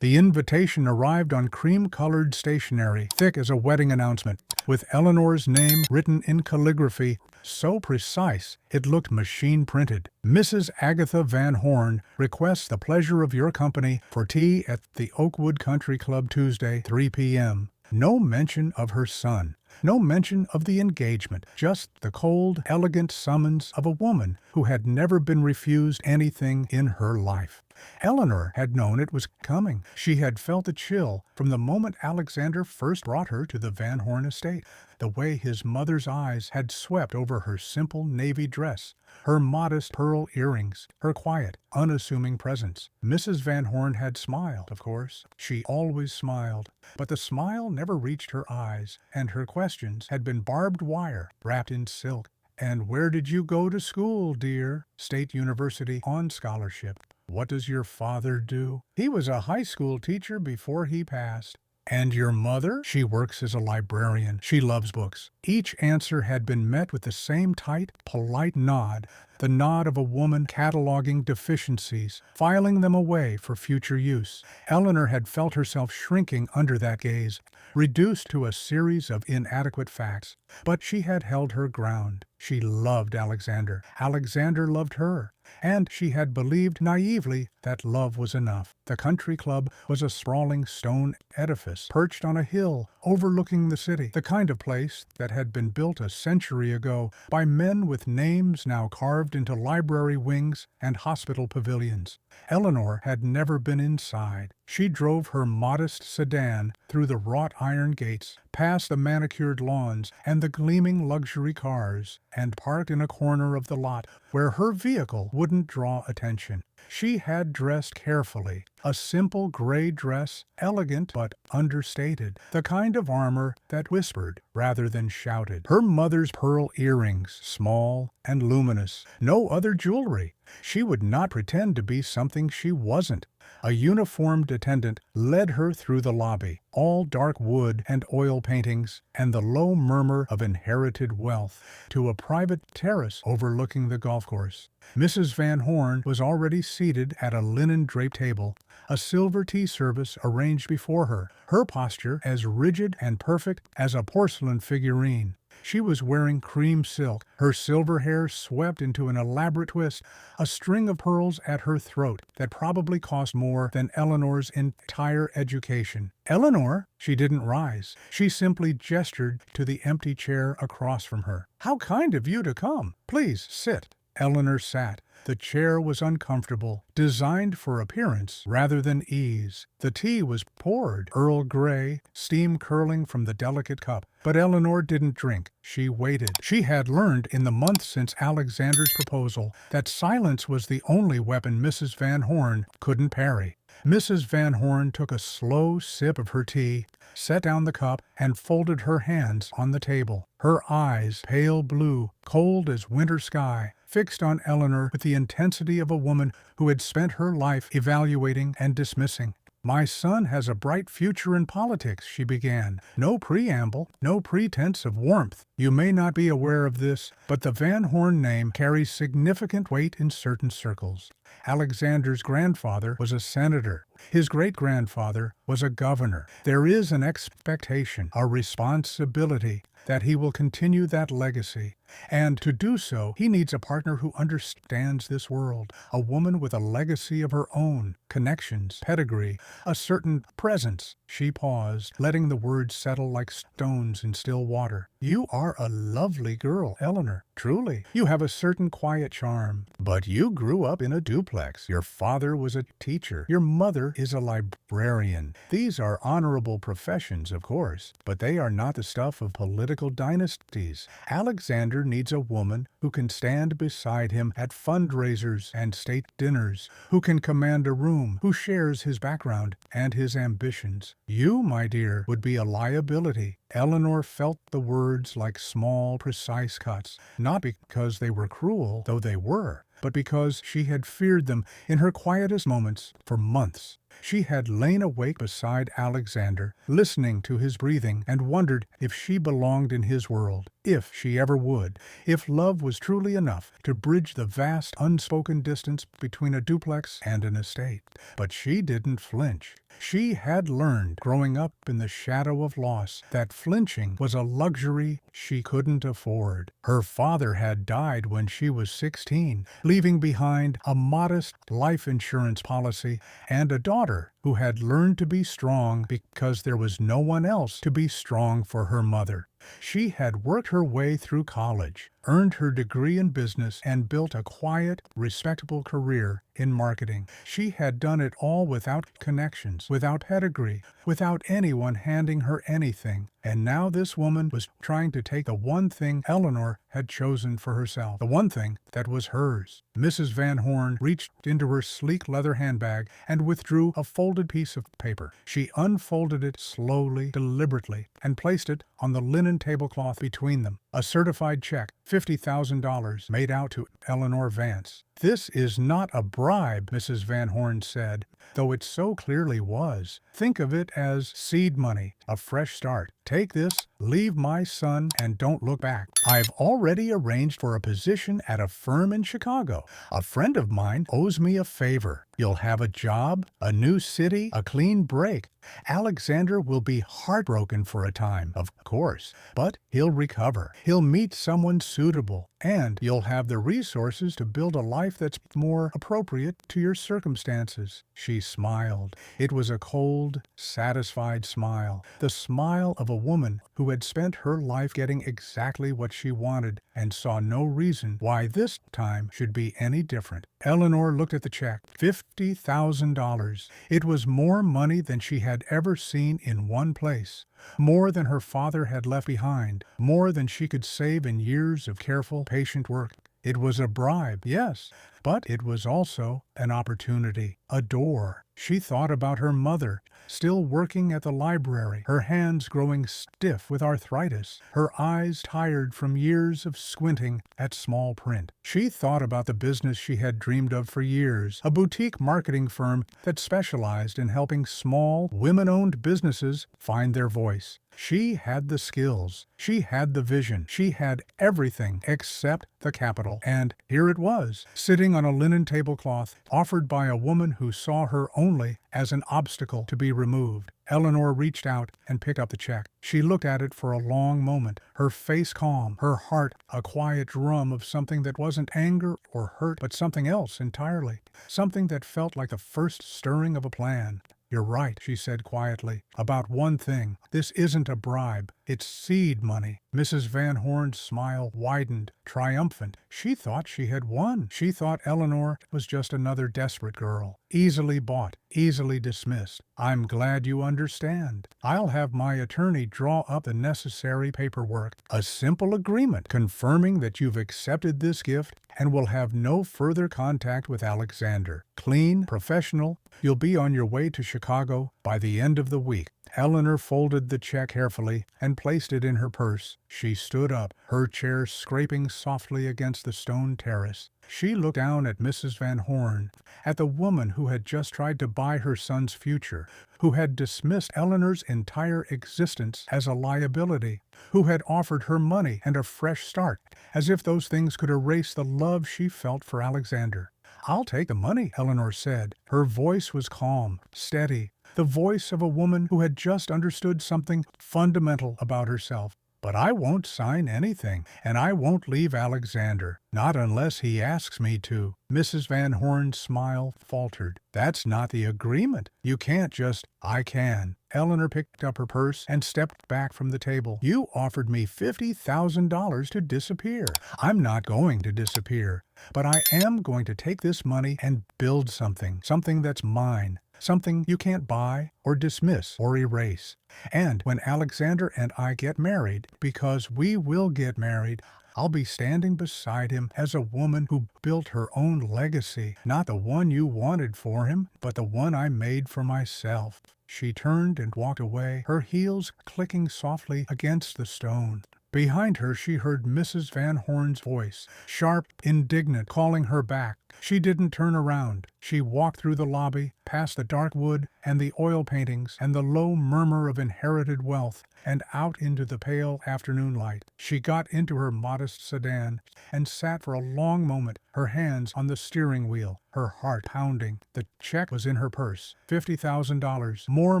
The invitation arrived on cream-colored stationery, thick as a wedding announcement, with Eleanor's name written in calligraphy so precise it looked machine-printed. Mrs. Agatha Van Horn requests the pleasure of your company for tea at the Oakwood Country Club Tuesday, 3 p.m. No mention of her son. No mention of the engagement, just the cold, elegant summons of a woman who had never been refused anything in her life. Eleanor had known it was coming. She had felt the chill from the moment Alexander first brought her to the Van Horn estate, the way his mother's eyes had swept over her simple navy dress, her modest pearl earrings, her quiet, unassuming presence. Mrs. Van Horn had smiled, of course. She always smiled, but the smile never reached her eyes, and her questions had been barbed wire wrapped in silk. And where did you go to school, dear? State University on scholarship. What does your father do? He was a high school teacher before he passed. And your mother? She works as a librarian. She loves books. Each answer had been met with the same tight, polite nod, the nod of a woman cataloging deficiencies, filing them away for future use. Eleanor had felt herself shrinking under that gaze, reduced to a series of inadequate facts. But she had held her ground. She loved Alexander. Alexander loved her. And she had believed naively that love was enough. The country club was a sprawling stone edifice perched on a hill overlooking the city, the kind of place that had been built a century ago by men with names now carved into library wings and hospital pavilions. Eleanor had never been inside. She drove her modest sedan through the wrought iron gates, past the manicured lawns and the gleaming luxury cars, and parked in a corner of the lot where her vehicle wouldn't draw attention. She had dressed carefully, a simple gray dress, elegant but understated, the kind of armor that whispered rather than shouted. Her mother's pearl earrings, small and luminous, no other jewelry. She would not pretend to be something she wasn't. A uniformed attendant led her through the lobby, all dark wood and oil paintings, and the low murmur of inherited wealth, to a private terrace overlooking the golf course. Mrs. Van Horn was already seated at a linen-draped table, a silver tea service arranged before her, her posture as rigid and perfect as a porcelain figurine. She was wearing cream silk, her silver hair swept into an elaborate twist, a string of pearls at her throat that probably cost more than Eleanor's entire education. Eleanor? She didn't rise. She simply gestured to the empty chair across from her. How kind of you to come. Please sit. Eleanor sat. The chair was uncomfortable, designed for appearance rather than ease. The tea was poured, Earl Grey, steam curling from the delicate cup. But Eleanor didn't drink. She waited. She had learned in the months since Alexander's proposal that silence was the only weapon Mrs. Van Horn couldn't parry. Mrs. Van Horn took a slow sip of her tea, set down the cup, and folded her hands on the table. Her eyes, pale blue, cold as winter sky, fixed on Eleanor with the intensity of a woman who had spent her life evaluating and dismissing. My son has a bright future in politics, she began. No preamble, no pretense of warmth. You may not be aware of this, but the Van Horn name carries significant weight in certain circles. Alexander's grandfather was a senator. His great-grandfather was a governor. There is an expectation, a responsibility, that he will continue that legacy. And to do so, he needs a partner who understands this world, a woman with a legacy of her own, connections, pedigree, a certain presence. She paused, letting the words settle like stones in still water. You are a lovely girl, Eleanor. Truly. You have a certain quiet charm. But you grew up in a duplex. Your father was a teacher. Your mother is a librarian. These are honorable professions, of course, but they are not the stuff of political dynasties. Alexander needs a woman who can stand beside him at fundraisers and state dinners, who can command a room, who shares his background and his ambitions. You, my dear, would be a liability. Eleanor felt the words like small, precise cuts, not because they were cruel, though they were, but because she had feared them in her quietest moments for months. She had lain awake beside Alexander, listening to his breathing, and wondered if she belonged in his world, if she ever would, if love was truly enough to bridge the vast unspoken distance between a duplex and an estate. But she didn't flinch. She had learned, growing up in the shadow of loss, that flinching was a luxury she couldn't afford. Her father had died when she was 16, leaving behind a modest life insurance policy and a daughter who had learned to be strong because there was no one else to be strong for her mother. She had worked her way through college, earned her degree in business, and built a quiet, respectable career in marketing. She had done it all without connections, without pedigree, without anyone handing her anything. And now this woman was trying to take the one thing Eleanor had chosen for herself, the one thing that was hers. Mrs. Van Horn reached into her sleek leather handbag and withdrew a folded piece of paper. She unfolded it slowly, deliberately, and placed it on the linen tablecloth between them. A certified check, $50,000, made out to Eleanor Vance. "This is not a bribe," Mrs. Van Horn said, though it so clearly was. "Think of it as seed money, a fresh start. Take this, leave my son, and don't look back. I've already arranged for a position at a firm in Chicago. A friend of mine owes me a favor. You'll have a job, a new city, a clean break. Alexander will be heartbroken for a time, of course, but he'll recover. He'll meet someone suitable, and you'll have the resources to build a life that's more appropriate to your circumstances." She smiled. It was a cold, satisfied smile, the smile of a woman who had spent her life getting exactly what she wanted and saw no reason why this time should be any different. Eleanor looked at the check. $50,000. It was more money than she had ever seen in one place, more than her father had left behind, more than she could save in years of careful, patient work. It was a bribe, yes, but it was also an opportunity, a door. She thought about her mother, still working at the library, her hands growing stiff with arthritis, her eyes tired from years of squinting at small print. She thought about the business she had dreamed of for years, a boutique marketing firm that specialized in helping small, women-owned businesses find their voice. She had the skills, she had the vision, she had everything except the capital. And here it was, sitting on a linen tablecloth, offered by a woman who saw her only as an obstacle to be removed. Eleanor reached out and picked up the check. She looked at it for a long moment, her face calm, her heart a quiet drum of something that wasn't anger or hurt, but something else entirely, something that felt like the first stirring of a plan. "You're right," she said quietly, "about one thing. This isn't a bribe. It's seed money." Mrs. Van Horn's smile widened, triumphant. She thought she had won. She thought Eleanor was just another desperate girl, easily bought, easily dismissed. "I'm glad you understand. I'll have my attorney draw up the necessary paperwork. A simple agreement confirming that you've accepted this gift and will have no further contact with Alexander. Clean, professional. You'll be on your way to Chicago by the end of the week." Eleanor folded the check carefully and placed it in her purse. She stood up, her chair scraping softly against the stone terrace. She looked down at Mrs. Van Horn, at the woman who had just tried to buy her son's future, who had dismissed Eleanor's entire existence as a liability, who had offered her money and a fresh start, as if those things could erase the love she felt for Alexander. "I'll take the money," Eleanor said. Her voice was calm, steady, the voice of a woman who had just understood something fundamental about herself. "But I won't sign anything, and I won't leave Alexander, not unless he asks me to." Mrs. Van Horn's smile faltered. "That's not the agreement. You can't just—" "I can." Eleanor picked up her purse and stepped back from the table. "You offered me $50,000 to disappear. I'm not going to disappear, but I am going to take this money and build something that's mine. Something you can't buy or dismiss or erase. And when Alexander and I get married, because we will get married, I'll be standing beside him as a woman who built her own legacy, not the one you wanted for him, but the one I made for myself." She turned and walked away, her heels clicking softly against the stone. Behind her she heard Mrs. Van Horn's voice, sharp, indignant, calling her back. She didn't turn around. She walked through the lobby, past the dark wood and the oil paintings and the low murmur of inherited wealth, and out into the pale afternoon light. She got into her modest sedan and sat for a long moment, her hands on the steering wheel, her heart pounding. The check was in her purse, $50,000, more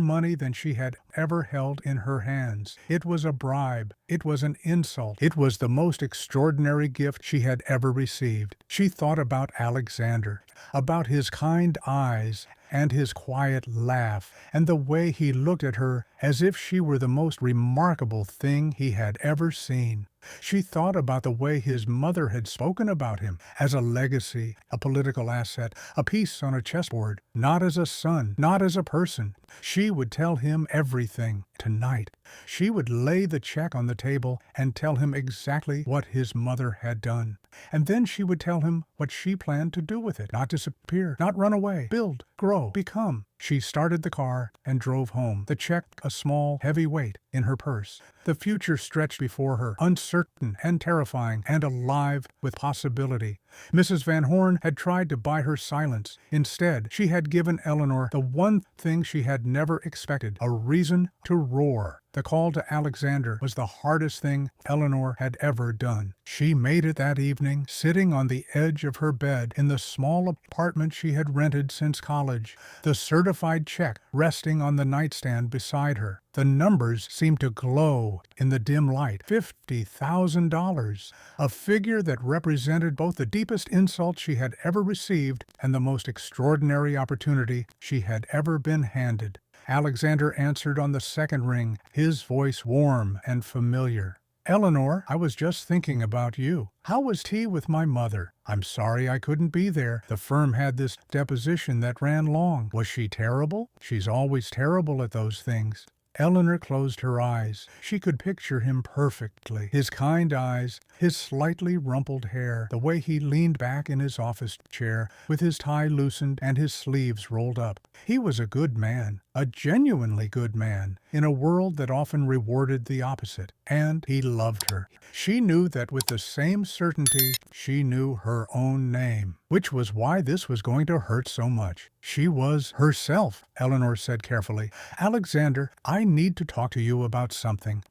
money than she had ever held in her hands. It was a bribe. It was an insult. It was the most extraordinary gift she had ever received. She thought about Alexander, about his kind eyes and his quiet laugh, and the way he looked at her as if she were the most remarkable thing he had ever seen. She thought about the way his mother had spoken about him, as a legacy, a political asset, a piece on a chessboard, not as a son, not as a person. She would tell him everything tonight. She would lay the check on the table and tell him exactly what his mother had done. And then she would tell him what she planned to do with it, not disappear, not run away, build, grow, become. She started the car and drove home, the check a small, heavy weight in her purse. The future stretched before her, uncertain and terrifying and alive with possibility. Mrs. Van Horn had tried to buy her silence. Instead, she had given Eleanor the one thing she had never expected, a reason to roar. The call to Alexander was the hardest thing Eleanor had ever done. She made it that evening, sitting on the edge of her bed in the small apartment she had rented since college, the certified check resting on the nightstand beside her. The numbers seemed to glow in the dim light. $50,000, a figure that represented both the deepest insult she had ever received and the most extraordinary opportunity she had ever been handed. Alexander answered on the second ring, his voice warm and familiar. "Eleanor, I was just thinking about you. How was tea with my mother? I'm sorry I couldn't be there. The firm had this deposition that ran long. Was she terrible? She's always terrible at those things." Eleanor closed her eyes. She could picture him perfectly. His kind eyes, his slightly rumpled hair, the way he leaned back in his office chair with his tie loosened and his sleeves rolled up. He was a good man, a genuinely good man, in a world that often rewarded the opposite. And he loved her. She knew that with the same certainty she knew her own name, which was why this was going to hurt so much. She was herself, Eleanor said carefully. "Alexander, I need to talk to you about something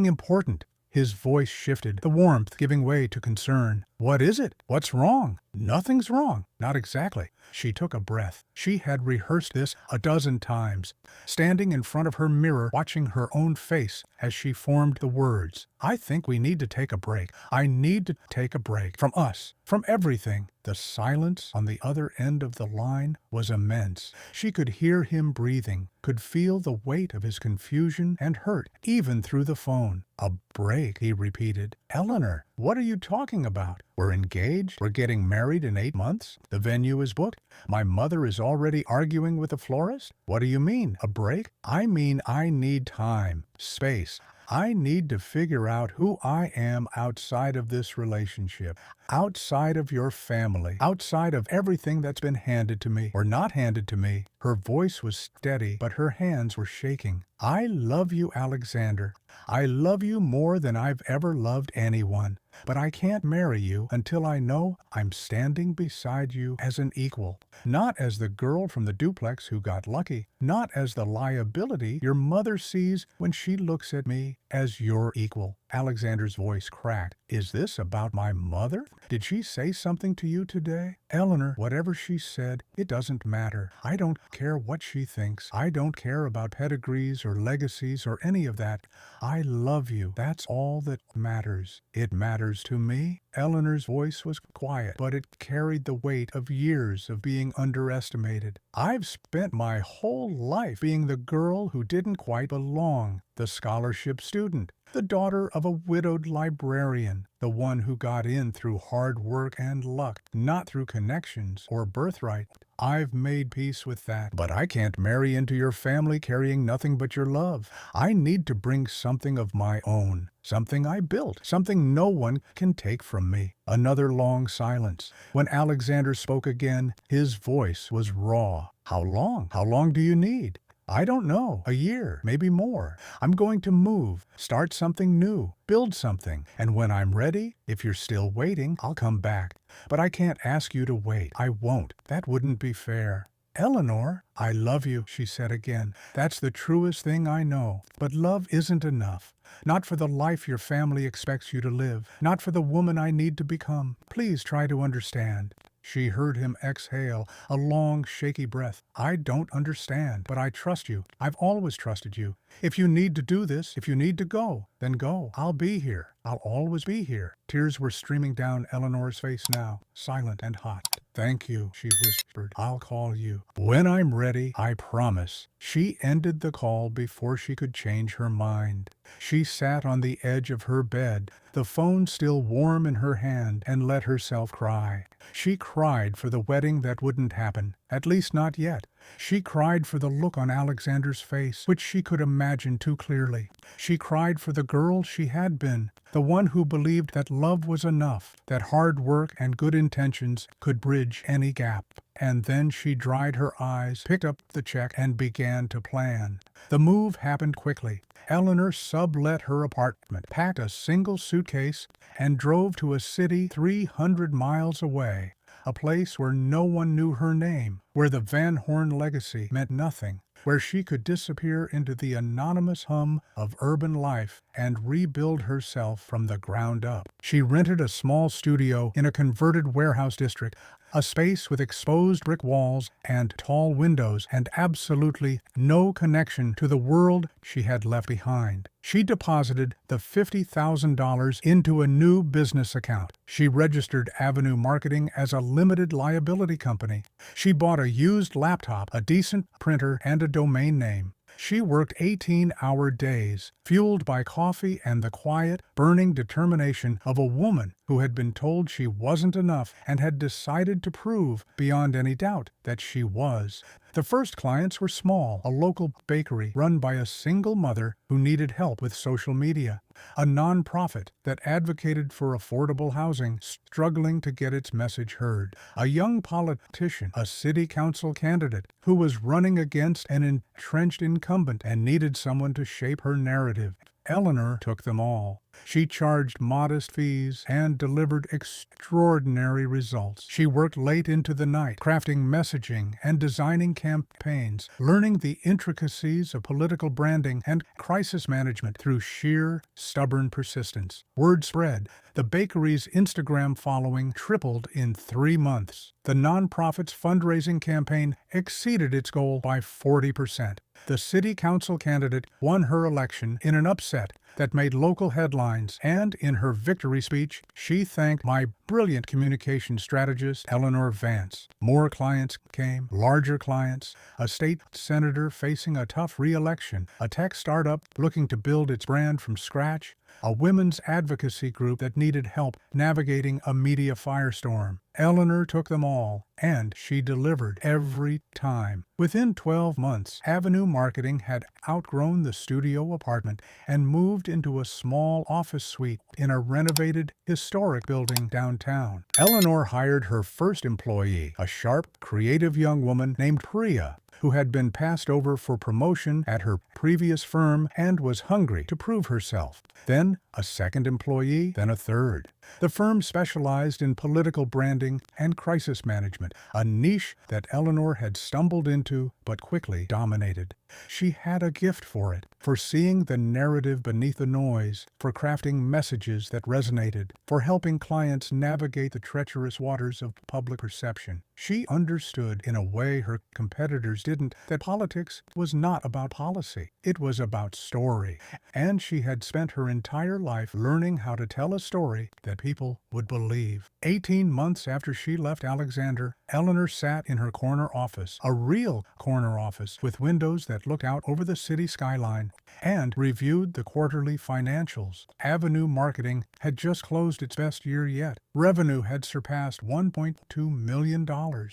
important." His voice shifted, the warmth giving way to concern. "What is it? What's wrong?" "Nothing's wrong." "Not exactly." She took a breath. She had rehearsed this a dozen times, standing in front of her mirror, watching her own face as she formed the words. "I think we need to take a break. I need to take a break. From us. From everything." The silence on the other end of the line was immense. She could hear him breathing, could feel the weight of his confusion and hurt, even through the phone. "A break," he repeated. "Eleanor, what are you talking about? We're engaged? We're getting married in 8 months? The venue is booked? My mother is already arguing with the florist? What do you mean, a break?" "I mean I need time, space. I need to figure out who I am outside of this relationship, outside of your family, outside of everything that's been handed to me or not handed to me." Her voice was steady, but her hands were shaking. "I love you, Alexander. I love you more than I've ever loved anyone. But I can't marry you until I know I'm standing beside you as an equal. Not as the girl from the duplex who got lucky. Not as the liability your mother sees when she looks at me, as your equal." Alexander's voice cracked. "Is this about my mother? Did she say something to you today?" "Eleanor, whatever she said, it doesn't matter. I don't care what she thinks. I don't care about pedigrees or legacies or any of that. I love you. That's all that matters. It matters to me." Eleanor's voice was quiet, but it carried the weight of years of being underestimated. "I've spent my whole life being the girl who didn't quite belong, the scholarship student, the daughter of a widowed librarian, the one who got in through hard work and luck, not through connections or birthright. I've made peace with that. But I can't marry into your family carrying nothing but your love. I need to bring something of my own, something I built, something no one can take from me." Another long silence. When Alexander spoke again, his voice was raw. "How long? How long do you need?" "I don't know. A year, maybe more. I'm going to move, start something new, build something. And when I'm ready, if you're still waiting, I'll come back. But I can't ask you to wait. I won't. That wouldn't be fair. Eleanor, I love you, she said again. That's the truest thing I know. But love isn't enough. Not for the life your family expects you to live. Not for the woman I need to become. Please try to understand. She heard him exhale, a long, shaky breath. I don't understand, but I trust you. I've always trusted you. If you need to do this, if you need to go, then go. I'll be here. I'll always be here. Tears were streaming down Eleanor's face now, silent and hot. Thank you, she whispered. I'll call you. When I'm ready, I promise. She ended the call before she could change her mind. She sat on the edge of her bed, the phone still warm in her hand, and let herself cry. She cried for the wedding that wouldn't happen, at least not yet. She cried for the look on Alexander's face, which she could imagine too clearly. She cried for the girl she had been, the one who believed that love was enough, that hard work and good intentions could bridge any gap. And then she dried her eyes, picked up the check, and began to plan. The move happened quickly. Eleanor sublet her apartment, packed a single suitcase, and drove to a city 300 miles away, a place where no one knew her name, where the Van Horn legacy meant nothing, where she could disappear into the anonymous hum of urban life and rebuild herself from the ground up. She rented a small studio in a converted warehouse district, a space with exposed brick walls and tall windows and absolutely no connection to the world she had left behind. She deposited the $50,000 into a new business account. She registered Avenue Marketing as a limited liability company. She bought a used laptop, a decent printer, and a domain name. She worked 18-hour days, fueled by coffee and the quiet, burning determination of a woman who had been told she wasn't enough and had decided to prove, beyond any doubt, that she was. The first clients were small, a local bakery run by a single mother who needed help with social media, a nonprofit that advocated for affordable housing, struggling to get its message heard, a young politician, a city council candidate who was running against an entrenched incumbent and needed someone to shape her narrative. Eleanor took them all. She charged modest fees and delivered extraordinary results. She worked late into the night, crafting messaging and designing campaigns, learning the intricacies of political branding and crisis management through sheer, stubborn persistence. Word spread. The bakery's Instagram following tripled in 3 months. The nonprofit's fundraising campaign exceeded its goal by 40%. The city council candidate won her election in an upset that made local headlines, and in her victory speech, she thanked my brilliant communication strategist, Eleanor Vance. More clients came, larger clients, a state senator facing a tough re-election, a tech startup looking to build its brand from scratch, a women's advocacy group that needed help navigating a media firestorm. Eleanor took them all, and she delivered every time. Within 12 months, Avenue Marketing had outgrown the studio apartment and moved into a small office suite in a renovated, historic building downtown. Eleanor hired her first employee, a sharp, creative young woman named Priya, who had been passed over for promotion at her previous firm and was hungry to prove herself. Then a second employee, then a third. The firm specialized in political branding and crisis management, a niche that Eleanor had stumbled into but quickly dominated. She had a gift for it, for seeing the narrative beneath the noise, for crafting messages that resonated, for helping clients navigate the treacherous waters of public perception. She understood, in a way her competitors didn't, that politics was not about policy. It was about story. And she had spent her entire life learning how to tell a story that people would believe. 18 months after she left Alexander, Eleanor sat in her corner office, a real corner office with windows that looked out over the city skyline, and reviewed the quarterly financials. Avenue Marketing had just closed its best year yet. Revenue had surpassed $1.2 million.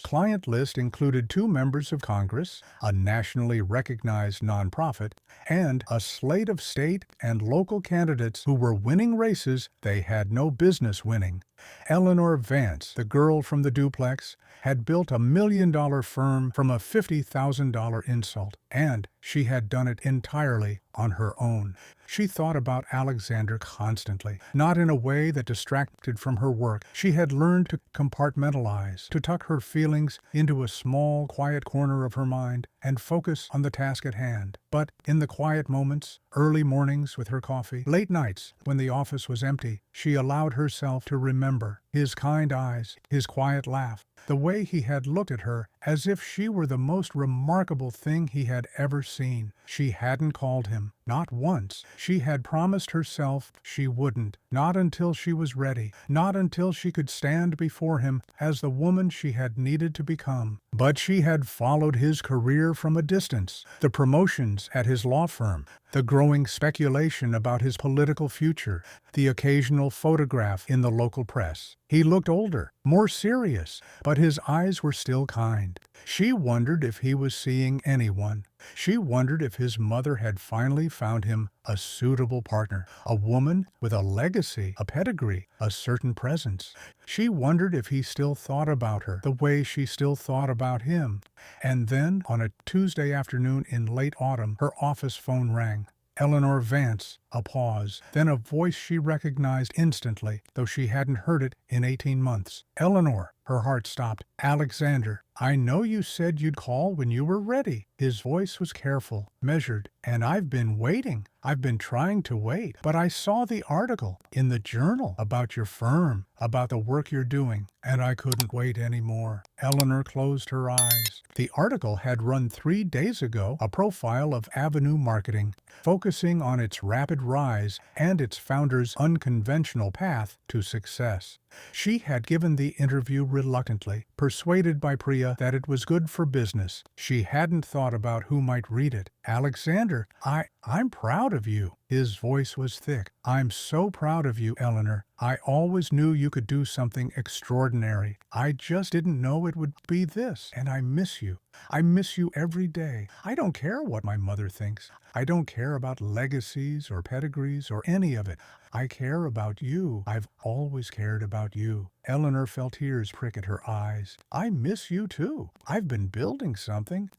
Client list included 2 members of Congress, a nationally recognized nonprofit, and a slate of state and local candidates who were winning races they had no business winning. Eleanor Vance, the girl from the duplex, had built a $1 million firm from a $50,000 insult, and she had done it entirely on her own. She thought about Alexander constantly, not in a way that distracted from her work. She had learned to compartmentalize, to tuck her feelings into a small, quiet corner of her mind and focus on the task at hand. But in the quiet moments, early mornings with her coffee, late nights when the office was empty, she allowed herself to remember his kind eyes, his quiet laugh, the way he had looked at her as if she were the most remarkable thing he had ever seen. She hadn't called him, not once. She had promised herself she wouldn't, not until she was ready, not until she could stand before him as the woman she had needed to become. But she had followed his career from a distance, the promotions at his law firm, the growing speculation about his political future, the occasional photograph in the local press. He looked older, more serious, but his eyes were still kind. She wondered if he was seeing anyone. She wondered if his mother had finally found him a suitable partner, a woman with a legacy, a pedigree, a certain presence. She wondered if he still thought about her the way she still thought about him. And then, on a Tuesday afternoon in late autumn, her office phone rang. Eleanor Vance, a pause, then a voice she recognized instantly, though she hadn't heard it in 18 months. Eleanor, her heart stopped. Alexander, I know you said you'd call when you were ready. His voice was careful, measured, and I've been waiting. I've been trying to wait, but I saw the article in the journal about your firm, about the work you're doing, and I couldn't wait anymore. Eleanor closed her eyes. The article had run 3 days ago, a profile of Avenue Marketing, focusing on its rapid rise and its founder's unconventional path to success. She had given the interview reluctantly, persuaded by Priya that it was good for business. She hadn't thought about who might read it. Alexander, I'm proud of you. His voice was thick. I'm so proud of you, Eleanor. I always knew you could do something extraordinary. I just didn't know it would be this, and I miss you. I miss you every day. I don't care what my mother thinks. I don't care about legacies or pedigrees or any of it. I care about you. I've always cared about you. Eleanor felt tears prick at her eyes. I miss you too. I've been building something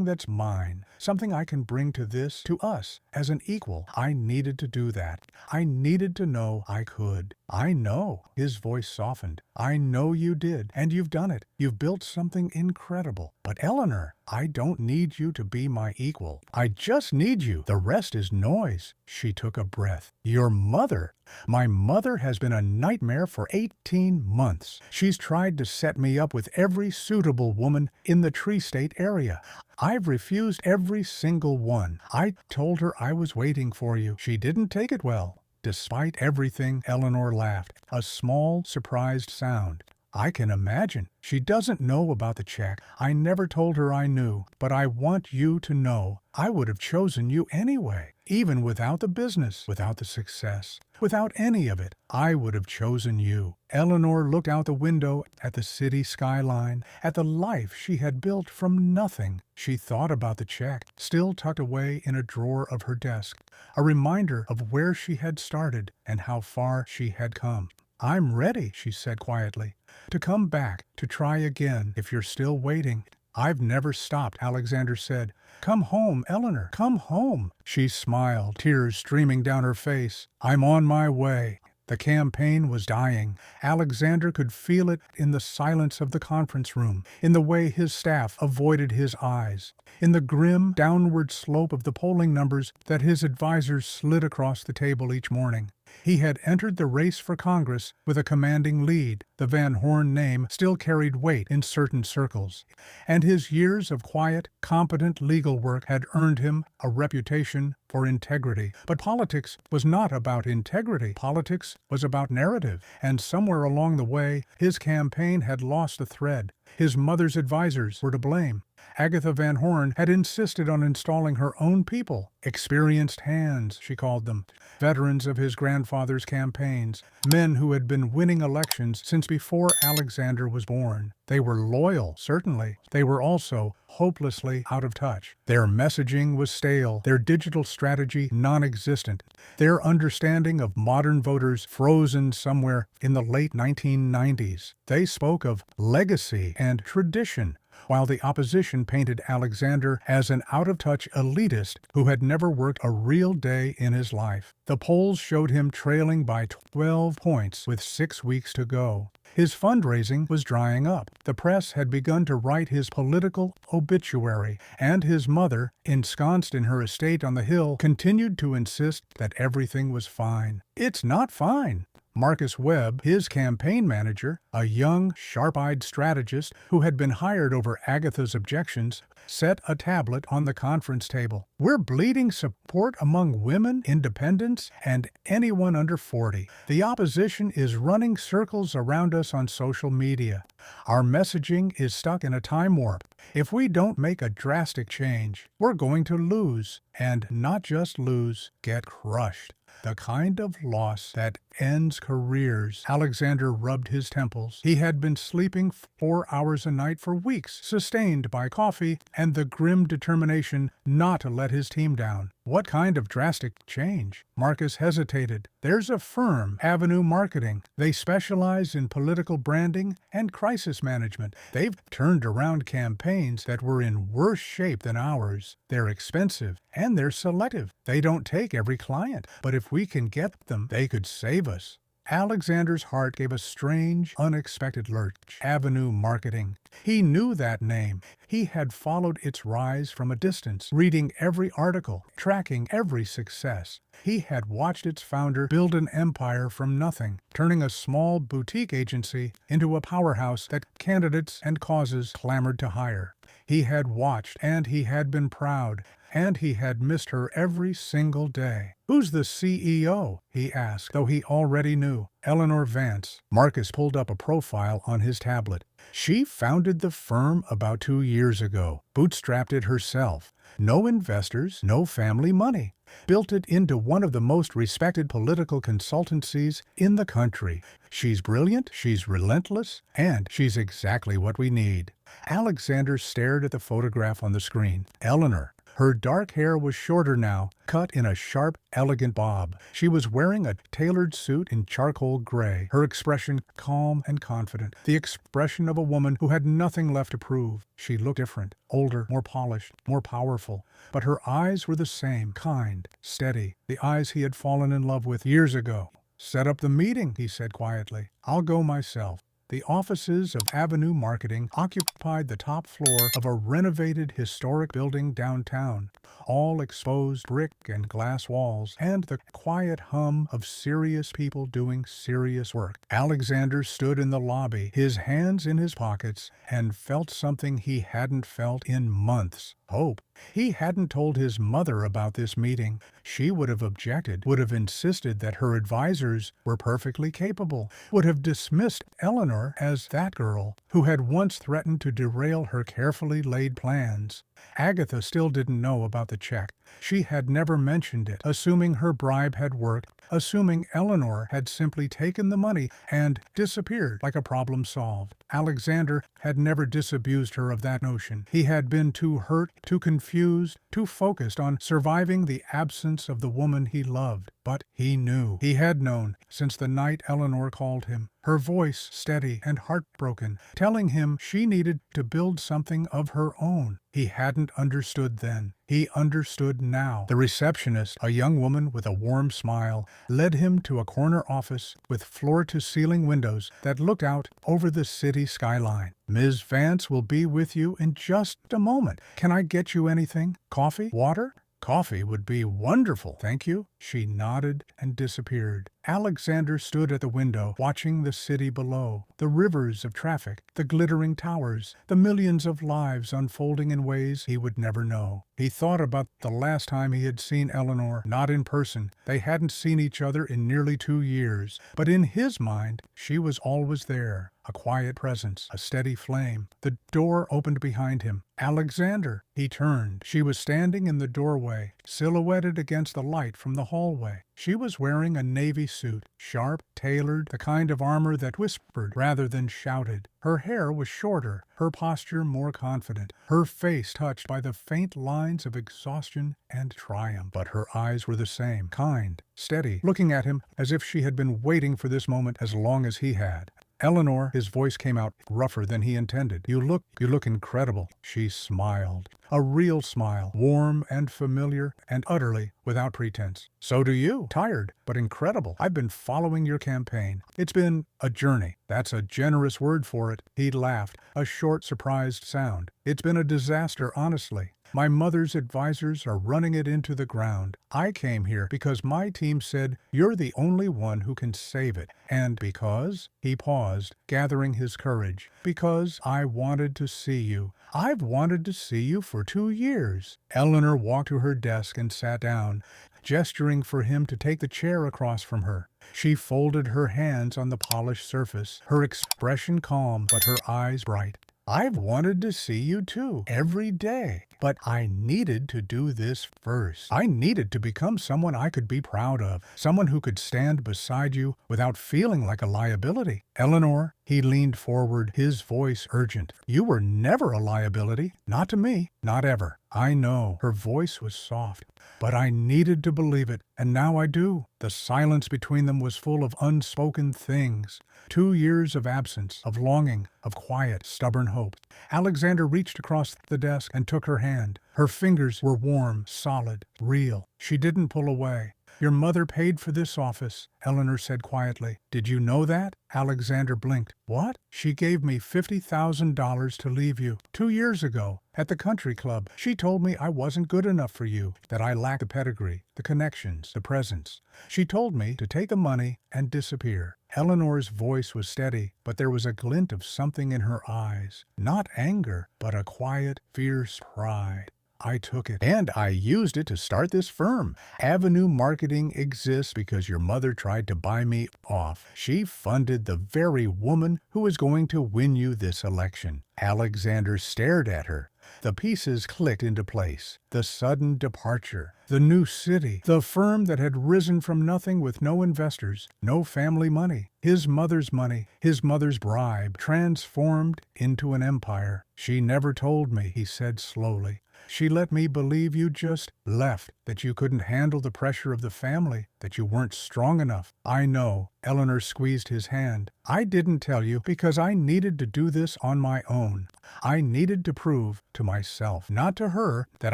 that's mine, something I can bring to us, as an equal. I needed to do that. I needed to know I could. I know. His voice softened. I know you did, and you've done it. You've built something incredible. But Eleanor, I don't need you to be my equal. I just need you. The rest is noise. She took a breath. Your mother. My mother has been a nightmare for 18 months. She's tried to set me up with every suitable woman in the Tri-State area. I've refused every single one. I told her I was waiting for you. She didn't take it well. Despite everything, Eleanor laughed, a small, surprised sound. I can imagine. She doesn't know about the check. I never told her I knew, but I want you to know I would have chosen you anyway. Even without the business, without the success, without any of it, I would have chosen you. Eleanor looked out the window at the city skyline, at the life she had built from nothing. She thought about the check, still tucked away in a drawer of her desk, a reminder of where she had started and how far she had come. I'm ready, she said quietly, to come back, to try again if you're still waiting. I've never stopped, Alexander said. Come home, Eleanor, come home. She smiled, tears streaming down her face. I'm on my way. The campaign was dying. Alexander could feel it in the silence of the conference room, in the way his staff avoided his eyes, in the grim, downward slope of the polling numbers that his advisors slid across the table each morning. He had entered the race for Congress with a commanding lead. The Van Horn name still carried weight in certain circles, and his years of quiet, competent legal work had earned him a reputation for integrity. But politics was not about integrity. Politics was about narrative, and somewhere along the way, his campaign had lost the thread. His mother's advisors were to blame. Agatha Van Horn had insisted on installing her own people, experienced hands, she called them, veterans of his grandfather's campaigns, men who had been winning elections since before Alexander was born. They were loyal, certainly. They were also hopelessly out of touch. Their messaging was stale, their digital strategy non-existent, their understanding of modern voters frozen somewhere in the late 1990s. They spoke of legacy and tradition, while the opposition painted Alexander as an out-of-touch elitist who had never worked a real day in his life. The polls showed him trailing by 12 points with 6 weeks to go. His fundraising was drying up. The press had begun to write his political obituary, and his mother, ensconced in her estate on the hill, continued to insist that everything was fine. "It's not fine." Marcus Webb, his campaign manager, a young, sharp-eyed strategist who had been hired over Agatha's objections, set a tablet on the conference table. "We're bleeding support among women, independents, and anyone under 40. The opposition is running circles around us on social media. Our messaging is stuck in a time warp. If we don't make a drastic change, we're going to lose. And not just lose, get crushed. The kind of loss that ends careers." Alexander rubbed his temples. He had been sleeping 4 hours a night for weeks, sustained by coffee and the grim determination not to let his team down. "What kind of drastic change?" Marcus hesitated. "There's a firm, Avenue Marketing. They specialize in political branding and crisis management. They've turned around campaigns that were in worse shape than ours. They're expensive, and they're selective. They don't take every client, but if we can get them, they could save us." Alexander's heart gave a strange, unexpected lurch. Avenue Marketing. He knew that name. He had followed its rise from a distance, reading every article, tracking every success. He had watched its founder build an empire from nothing, turning a small boutique agency into a powerhouse that candidates and causes clamored to hire. He had watched, and he had been proud, and he had missed her every single day. "Who's the CEO?" he asked, though he already knew. "Eleanor Vance." Marcus pulled up a profile on his tablet. "She founded the firm about 2 years ago, bootstrapped it herself. No investors, no family money. Built it into one of the most respected political consultancies in the country. She's brilliant, she's relentless, and she's exactly what we need." Alexander stared at the photograph on the screen. Eleanor. Her dark hair was shorter now, cut in a sharp, elegant bob. She was wearing a tailored suit in charcoal gray, her expression calm and confident, the expression of a woman who had nothing left to prove. She looked different, older, more polished, more powerful, but her eyes were the same, kind, steady, the eyes he had fallen in love with years ago. "Set up the meeting," he said quietly. "I'll go myself." The offices of Avenue Marketing occupied the top floor of a renovated historic building downtown, all exposed brick and glass walls, and the quiet hum of serious people doing serious work. Alexander stood in the lobby, his hands in his pockets, and felt something he hadn't felt in months. Hope. He hadn't told his mother about this meeting. She would have objected, would have insisted that her advisors were perfectly capable, would have dismissed Eleanor as that girl who had once threatened to derail her carefully laid plans. Agatha still didn't know about the check. She had never mentioned it, assuming her bribe had worked, assuming Eleanor had simply taken the money and disappeared like a problem solved. Alexander had never disabused her of that notion. He had been too hurt, too confused, too focused on surviving the absence of the woman he loved. But he knew. He had known since the night Eleanor called him, her voice steady and heartbroken, telling him she needed to build something of her own. He hadn't understood then. He understood now. The receptionist, a young woman with a warm smile, led him to a corner office with floor-to-ceiling windows that looked out over the city skyline. "Ms. Vance will be with you in just a moment. Can I get you anything? Coffee? Water?" "Coffee would be wonderful, thank you." She nodded and disappeared. Alexander stood at the window, watching the city below, the rivers of traffic, the glittering towers, the millions of lives unfolding in ways he would never know. He thought about the last time he had seen Eleanor, not in person. They hadn't seen each other in nearly 2 years, but in his mind, she was always there. A quiet presence, a steady flame. The door opened behind him. "Alexander!" He turned. She was standing in the doorway, silhouetted against the light from the hallway. She was wearing a navy suit, sharp, tailored, the kind of armor that whispered rather than shouted. Her hair was shorter, her posture more confident, her face touched by the faint lines of exhaustion and triumph. But her eyes were the same, kind, steady, looking at him as if she had been waiting for this moment as long as he had. Eleanor, his voice came out rougher than he intended. You look incredible." She smiled. A real smile, warm and familiar and utterly without pretense. "So do you. Tired, but incredible. I've been following your campaign. It's been a journey." "That's a generous word for it." He laughed, a short, surprised sound. "It's been a disaster, honestly. My mother's advisors are running it into the ground. I came here because my team said you're the only one who can save it. And because," he paused, gathering his courage, "because I wanted to see you. I've wanted to see you for 2 years." Eleanor walked to her desk and sat down, gesturing for him to take the chair across from her. She folded her hands on the polished surface, her expression calm but her eyes bright. "I've wanted to see you too, every day. But I needed to do this first. I needed to become someone I could be proud of, someone who could stand beside you without feeling like a liability." "Eleanor," he leaned forward, his voice urgent, "you were never a liability. Not to me. Not ever." "I know." Her voice was soft. "But I needed to believe it, and now I do." The silence between them was full of unspoken things. 2 years of absence, of longing, of quiet, stubborn hope. Alexander reached across the desk and took her hand. Her fingers were warm, solid, real. She didn't pull away. "Your mother paid for this office," Eleanor said quietly. "Did you know that?" Alexander blinked. "What?" "She gave me $50,000 to leave you 2 years ago at the country club. She told me I wasn't good enough for you, that I lacked the pedigree, the connections, the presence. She told me to take the money and disappear." Eleanor's voice was steady, but there was a glint of something in her eyes. Not anger, but a quiet, fierce pride. "I took it, and I used it to start this firm. Avenue Marketing exists because your mother tried to buy me off. She funded the very woman who is going to win you this election." Alexander stared at her. The pieces clicked into place. The sudden departure, the new city, the firm that had risen from nothing with no investors, no family money. His mother's money, his mother's bribe, transformed into an empire. "She never told me," he said slowly. "She let me believe you just left, that you couldn't handle the pressure of the family, that you weren't strong enough." "I know." Eleanor squeezed his hand. "I didn't tell you because I needed to do this on my own. I needed to prove to myself, not to her, that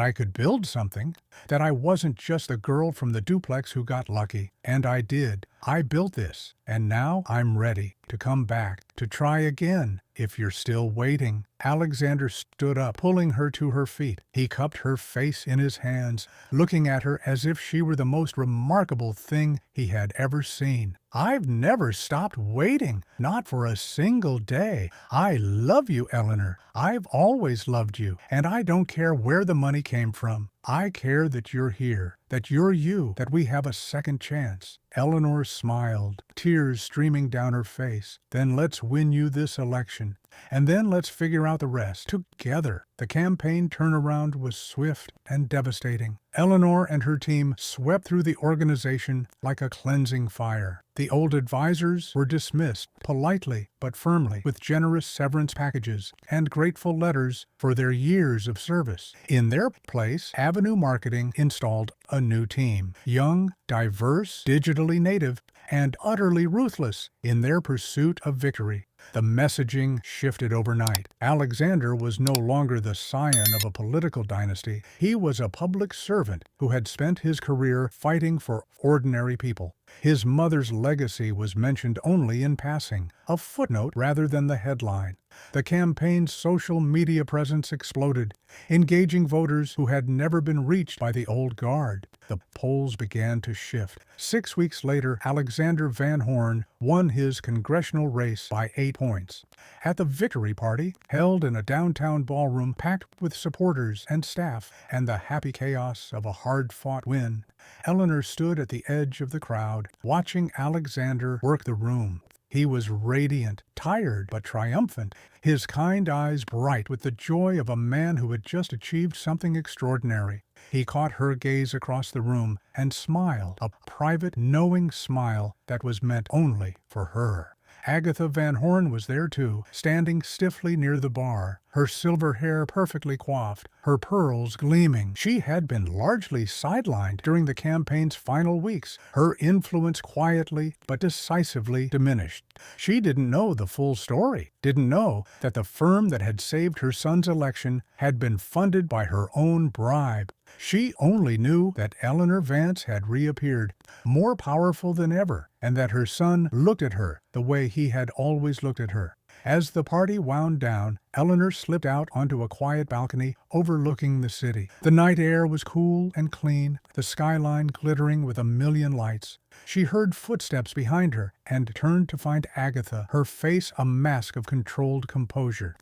I could build something, that I wasn't just the girl from the duplex who got lucky. And I did. I built this, and now I'm ready to come back, to try again, if you're still waiting." Alexander stood up, pulling her to her feet. He cupped her face in his hands, looking at her as if she were the most remarkable thing he had ever seen. "I've never stopped waiting, not for a single day. I love you, Eleanor. I've always loved you, and I don't care where the money came from. I care that you're here, that you're you, that we have a second chance." Eleanor smiled, tears streaming down her face. "Then let's win you this election, and then let's figure out the rest together." The campaign turnaround was swift and devastating. Eleanor and her team swept through the organization like a cleansing fire. The old advisors were dismissed, politely but firmly, with generous severance packages and grateful letters for their years of service. In their place, Avenue Marketing installed a new team, young, diverse, digitally native, and utterly ruthless in their pursuit of victory. The messaging shifted overnight. Alexander was no longer the scion of a political dynasty. He was a public servant who had spent his career fighting for ordinary people. His mother's legacy was mentioned only in passing, a footnote rather than the headline. The campaign's social media presence exploded, engaging voters who had never been reached by the old guard. The polls began to shift. 6 weeks later, Alexander Van Horn won his congressional race by 8 points. At the victory party, held in a downtown ballroom packed with supporters and staff and the happy chaos of a hard-fought win, Eleanor stood at the edge of the crowd, watching Alexander work the room. He was radiant, tired but triumphant, his kind eyes bright with the joy of a man who had just achieved something extraordinary. He caught her gaze across the room and smiled, a private, knowing smile that was meant only for her. Agatha Van Horn was there too, standing stiffly near the bar, her silver hair perfectly coiffed, her pearls gleaming. She had been largely sidelined during the campaign's final weeks, her influence quietly but decisively diminished. She didn't know the full story, didn't know that the firm that had saved her son's election had been funded by her own bribe. She only knew that Eleanor Vance had reappeared, more powerful than ever, and that her son looked at her the way he had always looked at her. As the party wound down, Eleanor slipped out onto a quiet balcony overlooking the city. The night air was cool and clean, the skyline glittering with a million lights. She heard footsteps behind her and turned to find Agatha, her face a mask of controlled composure.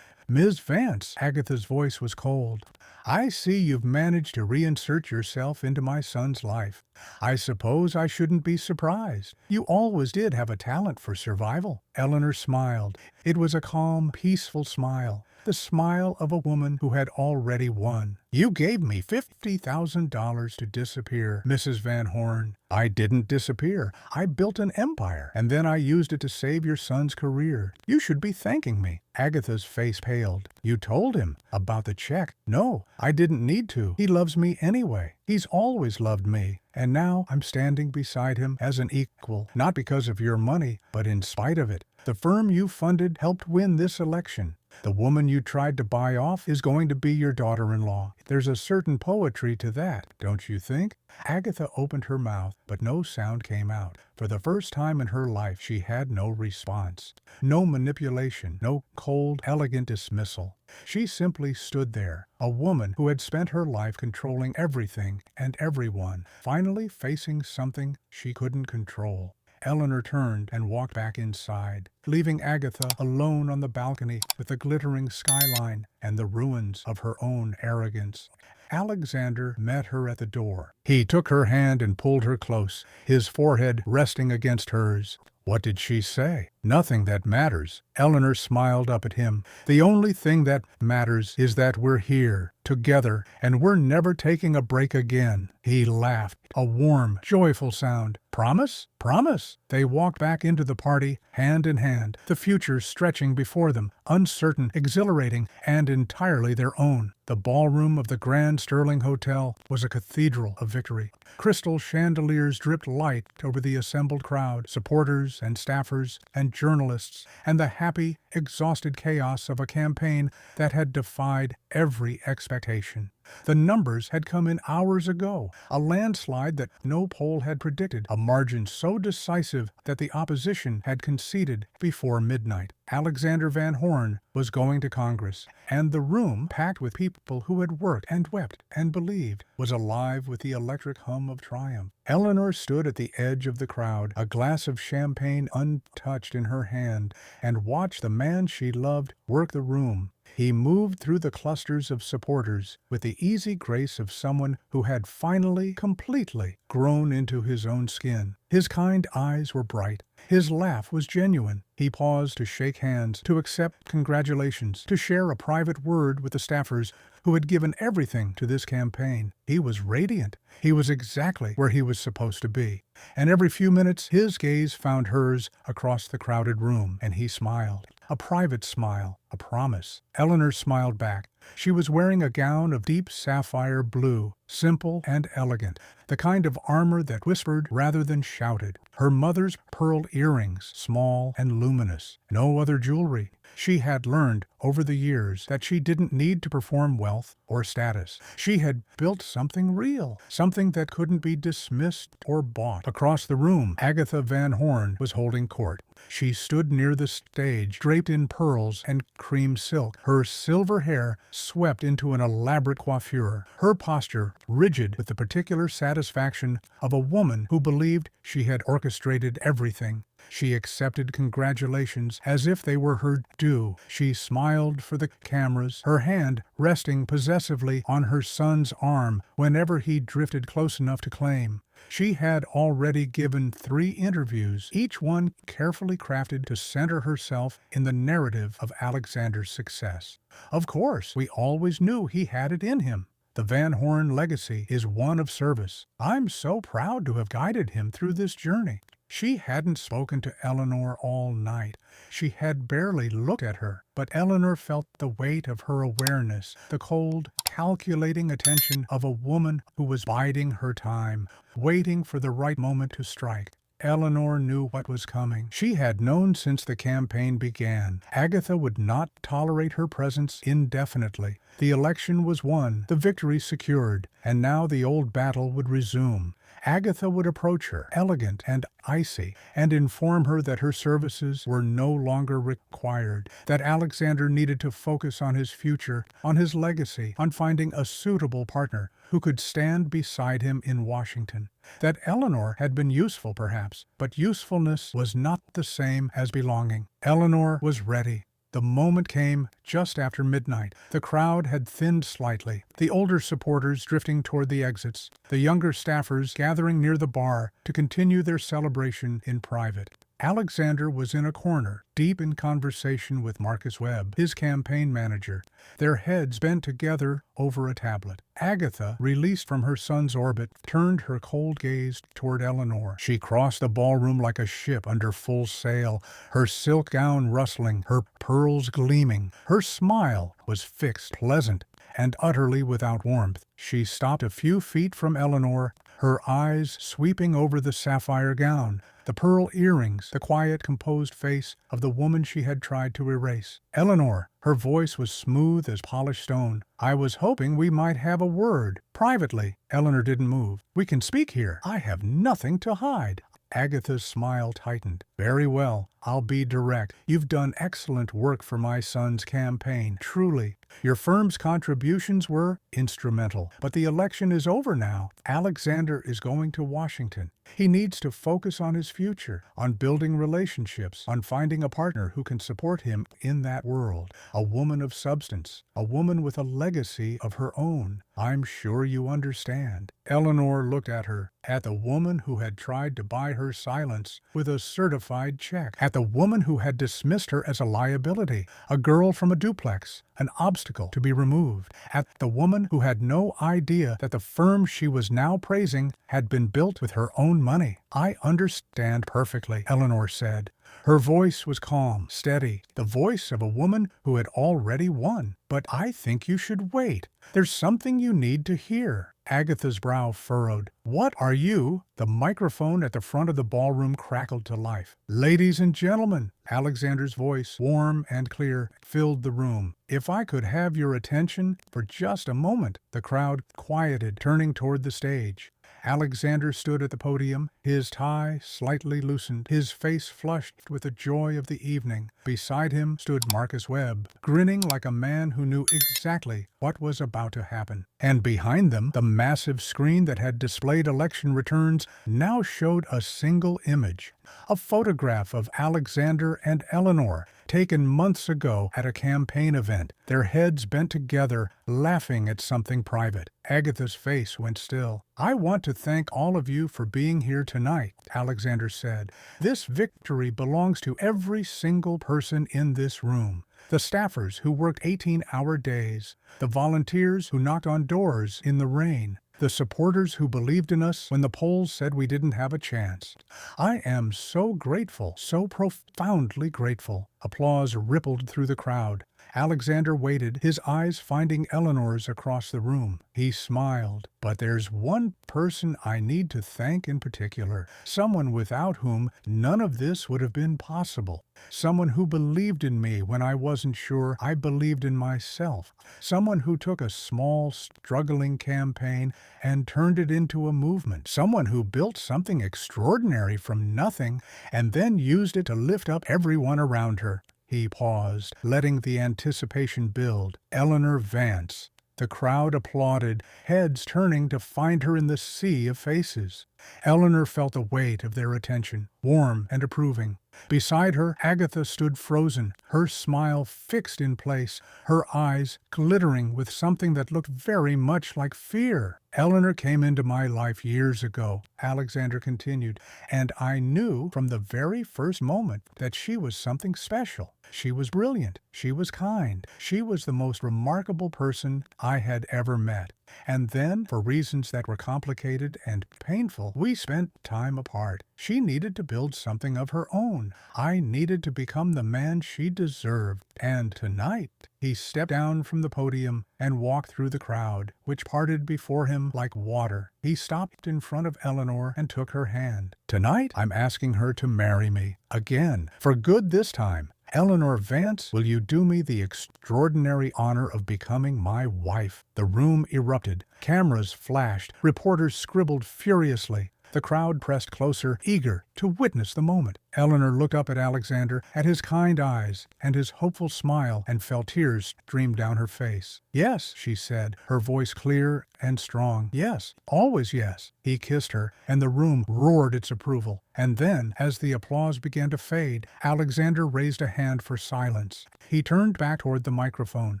"Ms. Vance," Agatha's voice was cold. "I see you've managed to reinsert yourself into my son's life. I suppose I shouldn't be surprised. You always did have a talent for survival." Eleanor smiled. It was a calm, peaceful smile, the smile of a woman who had already won. "You gave me $50,000 to disappear, Mrs. Van Horn." "I didn't disappear. I built an empire, and then I used it to save your son's career. You should be thanking me." Agatha's face paled. "You told him about the check." "No, I didn't need to. He loves me anyway. He's always loved me. And now I'm standing beside him as an equal, not because of your money, but in spite of it. The firm you funded helped win this election. The woman you tried to buy off is going to be your daughter-in-law. There's a certain poetry to that, don't you think?" Agatha opened her mouth, but no sound came out. For the first time in her life, she had no response. No manipulation, no cold, elegant dismissal. She simply stood there, a woman who had spent her life controlling everything and everyone, finally facing something she couldn't control. Eleanor turned and walked back inside, leaving Agatha alone on the balcony with the glittering skyline and the ruins of her own arrogance. Alexander met her at the door. He took her hand and pulled her close, his forehead resting against hers. "What did she say?" "Nothing that matters." Eleanor smiled up at him. "The only thing that matters is that we're here, together, and we're never taking a break again." He laughed, a warm, joyful sound. "Promise? Promise." They walked back into the party, hand in hand, the future stretching before them, uncertain, exhilarating, and entirely their own. The ballroom of the Grand Sterling Hotel was a cathedral of victory. Crystal chandeliers dripped light over the assembled crowd, supporters and staffers and journalists, and the happy, exhausted chaos of a campaign that had defied every expectation. The numbers had come in hours ago, a landslide that no poll had predicted, a margin so decisive that the opposition had conceded before midnight. Alexander Van Horn was going to Congress, and the room, packed with people who had worked and wept and believed, was alive with the electric hum of triumph. Eleanor stood at the edge of the crowd, a glass of champagne untouched in her hand, and watched the man she loved work the room. He moved through the clusters of supporters with the easy grace of someone who had finally, completely grown into his own skin. His kind eyes were bright. His laugh was genuine. He paused to shake hands, to accept congratulations, to share a private word with the staffers who had given everything to this campaign. He was radiant. He was exactly where he was supposed to be. And every few minutes his gaze found hers across the crowded room, and he smiled. A private smile, a promise. Eleanor smiled back. She was wearing a gown of deep sapphire blue, simple and elegant, the kind of armor that whispered rather than shouted. Her mother's pearl earrings, small and luminous. No other jewelry. She had learned over the years that she didn't need to perform wealth or status. She had built something real, something that couldn't be dismissed or bought. Across the room, Agatha Van Horn was holding court. She stood near the stage, draped in pearls and cream silk, her silver hair swept into an elaborate coiffure, her posture rigid with the particular satisfaction of a woman who believed she had orchestrated everything. She accepted congratulations as if they were her due. She smiled for the cameras, her hand resting possessively on her son's arm whenever he drifted close enough to claim. She had already given 3 interviews, each one carefully crafted to center herself in the narrative of Alexander's success. Of course, we always knew he had it in him. The Van Horn legacy is one of service. I'm so proud to have guided him through this journey." She hadn't spoken to Eleanor all night. She had barely looked at her, but Eleanor felt the weight of her awareness, the cold, calculating attention of a woman who was biding her time, waiting for the right moment to strike. Eleanor knew what was coming. She had known since the campaign began. Agatha would not tolerate her presence indefinitely. The election was won, the victory secured, and now the old battle would resume. Agatha would approach her, elegant and icy, and inform her that her services were no longer required, that Alexander needed to focus on his future, on his legacy, on finding a suitable partner who could stand beside him in Washington. That Eleanor had been useful, perhaps, but usefulness was not the same as belonging. Eleanor was ready. The moment came just after midnight. The crowd had thinned slightly, the older supporters drifting toward the exits, the younger staffers gathering near the bar to continue their celebration in private. Alexander was in a corner, deep in conversation with Marcus Webb, his campaign manager, their heads bent together over a tablet. Agatha, released from her son's orbit, turned her cold gaze toward Eleanor. She crossed the ballroom like a ship under full sail, her silk gown rustling, her pearls gleaming. Her smile was fixed, pleasant, and utterly without warmth. She stopped a few feet from Eleanor, her eyes sweeping over the sapphire gown, the pearl earrings, the quiet, composed face of the woman she had tried to erase. "Eleanor," her voice was smooth as polished stone. "I was hoping we might have a word, privately." Eleanor didn't move. "We can speak here. I have nothing to hide." Agatha's smile tightened. "Very well. I'll be direct. You've done excellent work for my son's campaign, truly. Your firm's contributions were instrumental. But the election is over now. Alexander is going to Washington. He needs to focus on his future, on building relationships, on finding a partner who can support him in that world. A woman of substance, a woman with a legacy of her own. I'm sure you understand." Eleanor looked at her, at the woman who had tried to buy her silence with a certified check, at the woman who had dismissed her as a liability, a girl from a duplex, an obstacle to be removed, at the woman who had no idea that the firm she was now praising had been built with her own money. "I understand perfectly," Eleanor said. Her voice was calm, steady, the voice of a woman who had already won. "But I think you should wait. There's something you need to hear." Agatha's brow furrowed. "What are you?" The microphone at the front of the ballroom crackled to life. "Ladies and gentlemen," Alexander's voice, warm and clear, filled the room. "If I could have your attention for just a moment." The crowd quieted, turning toward the stage. Alexander stood at the podium, his tie slightly loosened, his face flushed with the joy of the evening. Beside him stood Marcus Webb, grinning like a man who knew exactly what was about to happen. And behind them, the massive screen that had displayed election returns now showed a single image, a photograph of Alexander and Eleanor, taken months ago at a campaign event, their heads bent together, laughing at something private. Agatha's face went still. "I want to thank all of you for being here tonight," Alexander said. "This victory belongs to every single person in this room. The staffers who worked 18-hour days, the volunteers who knocked on doors in the rain, the supporters who believed in us when the polls said we didn't have a chance. I am so grateful, so profoundly grateful." Applause rippled through the crowd. Alexander waited, his eyes finding Eleanor's across the room. He smiled. "But there's one person I need to thank in particular, someone without whom none of this would have been possible. Someone who believed in me when I wasn't sure I believed in myself. Someone who took a small, struggling campaign and turned it into a movement. Someone who built something extraordinary from nothing and then used it to lift up everyone around her." He paused, letting the anticipation build. Eleanor Vance. The crowd applauded, heads turning to find her in the sea of faces. Eleanor felt the weight of their attention, warm and approving. Beside her, Agatha stood frozen, her smile fixed in place, her eyes glittering with something that looked very much like fear. "Eleanor came into my life years ago," Alexander continued, "and I knew from the very first moment that she was something special. She was brilliant. She was kind. She was the most remarkable person I had ever met. And then, for reasons that were complicated and painful, we spent time apart. She needed to build something of her own. I needed to become the man she deserved. And tonight, he stepped down from the podium and walked through the crowd, which parted before him like water. He stopped in front of Eleanor and took her hand. Tonight, I'm asking her to marry me. Again. For good this time. Eleanor Vance, will you do me the extraordinary honor of becoming my wife? The room erupted. Cameras flashed. Reporters scribbled furiously. The crowd pressed closer, eager to witness the moment. Eleanor looked up at Alexander, at his kind eyes and his hopeful smile, and felt tears stream down her face. "Yes," she said, her voice clear and strong. "Yes, always yes." He kissed her, and the room roared its approval. And then, as the applause began to fade, Alexander raised a hand for silence. He turned back toward the microphone,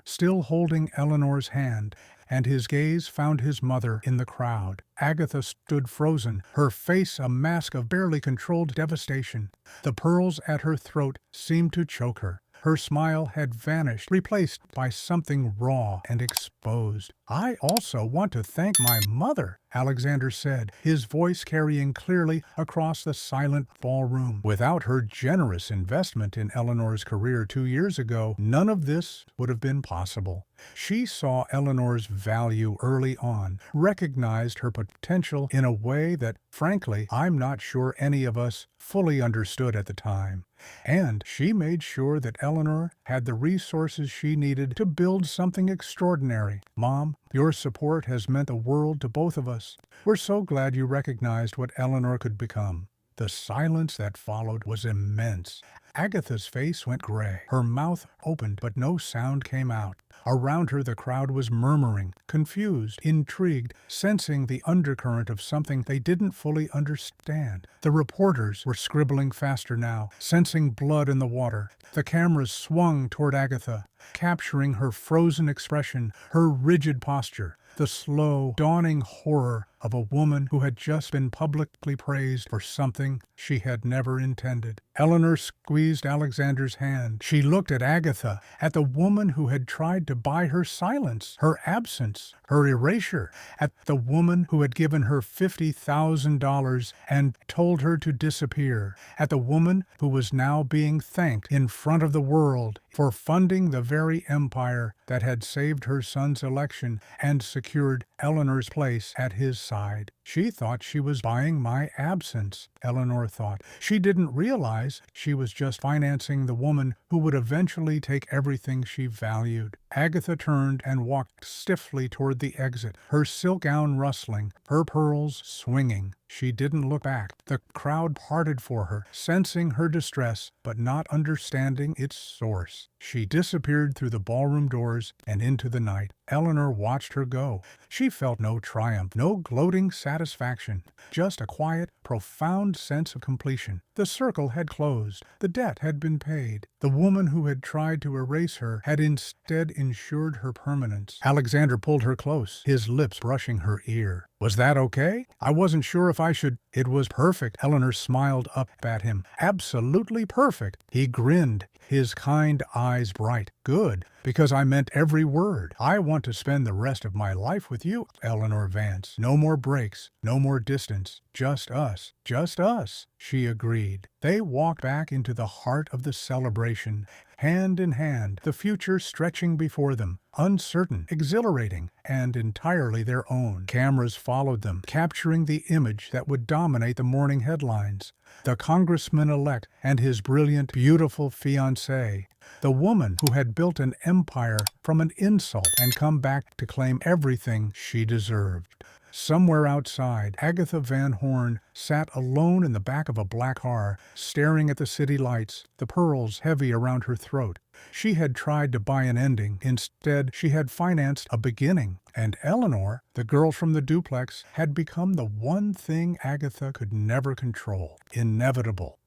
still holding Eleanor's hand, and his gaze found his mother in the crowd. Agatha stood frozen, her face a mask of barely controlled devastation. The pearls at her throat seemed to choke her. Her smile had vanished, replaced by something raw and exposed. "I also want to thank my mother," Alexander said, his voice carrying clearly across the silent ballroom. Without her generous investment in Eleanor's career 2 years ago, none of this would have been possible. She saw Eleanor's value early on, recognized her potential in a way that, frankly, I'm not sure any of us fully understood at the time. And she made sure that Eleanor had the resources she needed to build something extraordinary. Mom, your support has meant the world to both of us. We're so glad you recognized what Eleanor could become. The silence that followed was immense. Agatha's face went gray. Her mouth opened, but no sound came out. Around her the crowd was murmuring, confused, intrigued, sensing the undercurrent of something they didn't fully understand. The reporters were scribbling faster now, sensing blood in the water. The cameras swung toward Agatha, capturing her frozen expression, her rigid posture, the slow, dawning horror of a woman who had just been publicly praised for something she had never intended. Eleanor squeezed Alexander's hand. She looked at Agatha, at the woman who had tried to buy her silence, her absence, her erasure, at the woman who had given her $50,000 and told her to disappear, at the woman who was now being thanked in front of the world for funding the very empire that had saved her son's election and secured Eleanor's place at his side. She thought she was buying my absence, Eleanor thought. She didn't realize she was just financing the woman who would eventually take everything she valued. Agatha turned and walked stiffly toward the exit, her silk gown rustling, her pearls swinging. She didn't look back. The crowd parted for her, sensing her distress, but not understanding its source. She disappeared through the ballroom doors and into the night. Eleanor watched her go. She felt no triumph, no gloating satisfaction, just a quiet, profound sense of completion. The circle had closed. The debt had been paid. The woman who had tried to erase her had instead ensured her permanence. Alexander pulled her close, his lips brushing her ear. "Was that okay? I wasn't sure if I should." "It was perfect." Eleanor smiled up at him. "Absolutely perfect." He grinned, his kind eyes bright. "Good, because I meant every word. I want to spend the rest of my life with you, Eleanor Vance. No more breaks, no more distance. Just us. Just us," she agreed. They walked back into the heart of the celebration, hand in hand, the future stretching before them, uncertain, exhilarating, and entirely their own. Cameras followed them, capturing the image that would dominate the morning headlines. The congressman-elect and his brilliant, beautiful fiancée. The woman who had built an empire from an insult and come back to claim everything she deserved. Somewhere outside, Agatha Van Horn sat alone in the back of a black car, staring at the city lights, the pearls heavy around her throat. She had tried to buy an ending. Instead, she had financed a beginning. And Eleanor, the girl from the duplex, had become the one thing Agatha could never control. Inevitable.